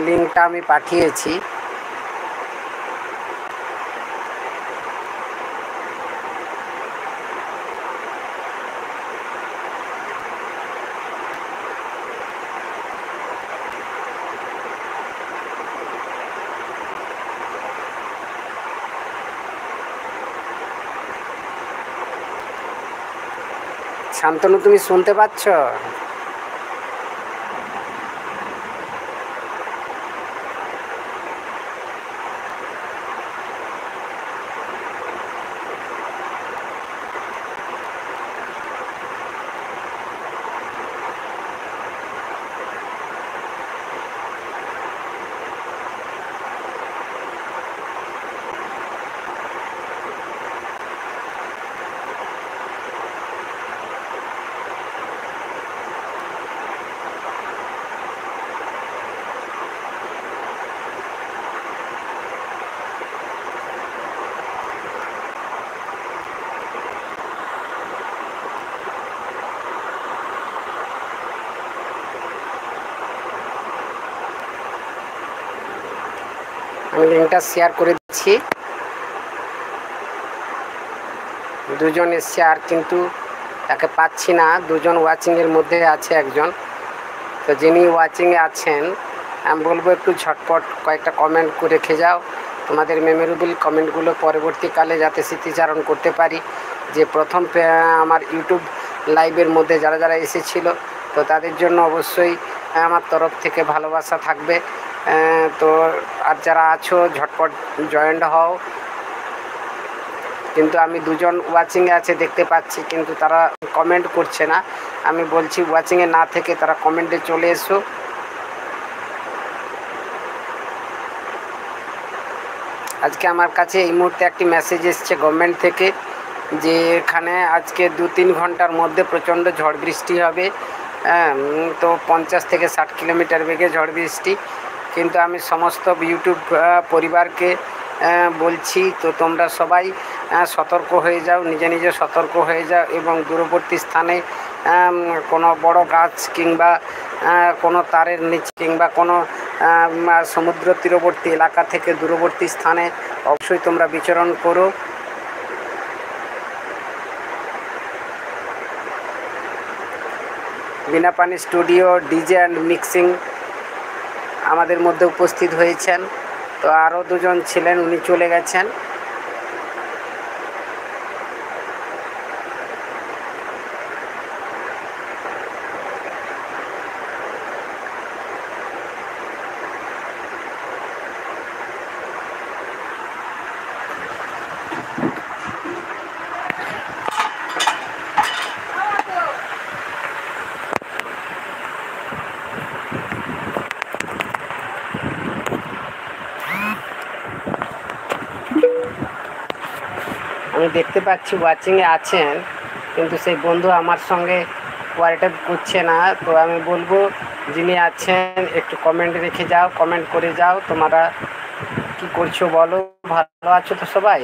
লিঙ্কটা আমি পাঠিয়েছি। শান্তনু, তুমি শুনতে পাচ্ছ? আমি লিঙ্কটা শেয়ার করে দিচ্ছি। দুজন এসছে, আর কিন্তু তাকে পাচ্ছি না। দুজন ওয়াচিংয়ের মধ্যে আছে একজন। তো যিনি ওয়াচিংয়ে আছেন, আমি বলবো একটু ঝটপট কয়েকটা কমেন্ট করে রেখে যাও। তোমাদের মেমোরেবল কমেন্টগুলো পরবর্তীকালে যাতে স্মৃতিচারণ করতে পারি, যে প্রথম আমার ইউটিউব লাইভের মধ্যে যারা যারা এসেছিল, তো তাদের জন্য অবশ্যই আমার তরফ থেকে ভালোবাসা থাকবে। তো আর যারা আছো ঝটপট জয়েন্ট হও। কিন্তু আমি দুজন ওয়াচিংয়ে আছে দেখতে পাচ্ছি, কিন্তু তারা কমেন্ট করছে না। আমি বলছি ওয়াচিংয়ে না থেকে তারা কমেন্টে চলে এসো। আজকে আমার কাছে এই মুহূর্তে একটি মেসেজ এসছে গভর্নমেন্ট থেকে, যে এখানে আজকে 2-3 ঘন্টার মধ্যে প্রচণ্ড ঝড় বৃষ্টি হবে। তো 50 থেকে 60 কিলোমিটার বেগে ঝড় বৃষ্টি। কিন্তু আমি সমস্ত ইউটিউব পরিবারকে বলছি, তো তোমরা সবাই সতর্ক হয়ে যাও, নিজে নিজে সতর্ক হয়ে যাও, এবং দূরবর্তী স্থানে কোনো বড় গাছ কিংবা কোনো তারের নিচে কিংবা কোনো সমুদ্র তীরবর্তী এলাকা থেকে দূরবর্তী স্থানে অবশ্যই তোমরা বিচরণ করো। বিনা পানি স্টুডিও ডিজে অ্যান্ড মিক্সিং আমাদের মধ্যে উপস্থিত হয়েছেন। তো আরও দুজন ছিলেন, উনি চলে গেছেন। আমি দেখতে পাচ্ছি ওয়াচিংয়ে আছেন, কিন্তু সেই বন্ধু আমার সঙ্গে কোয়ারেটাইভ করছে না। তো আমি বলবো যিনি আছেন একটু কমেন্ট রেখে যাও, কমেন্ট করে যাও, তোমরা কি করছো বলো। ভালো আছো তো সবাই?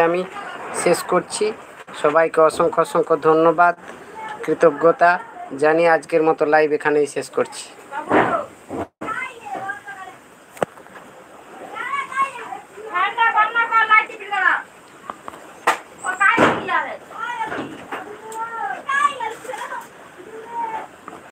আমি শেষ করছি। সবাইকে অসংখ্য অসংখ্য ধন্যবাদ, কৃতজ্ঞতা জানিয়ে আজকের মতো লাইভ এখানেই শেষ করছি।